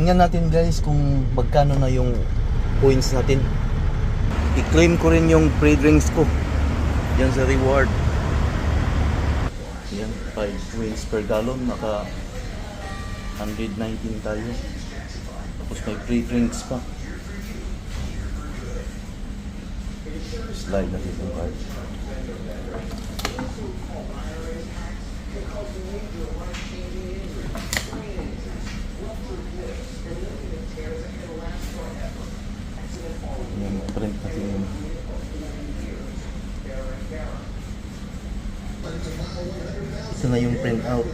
tingnan natin guys kung magkano na yung points natin. I-claim ko rin yung pre-drinks ko. Yan sa reward. Yan, 5 wins per gallon. Naka 119 tayo. Tapos may pre-drinks pa. Slide natin yung card. Yan, print natin yun. Ito na yung print out.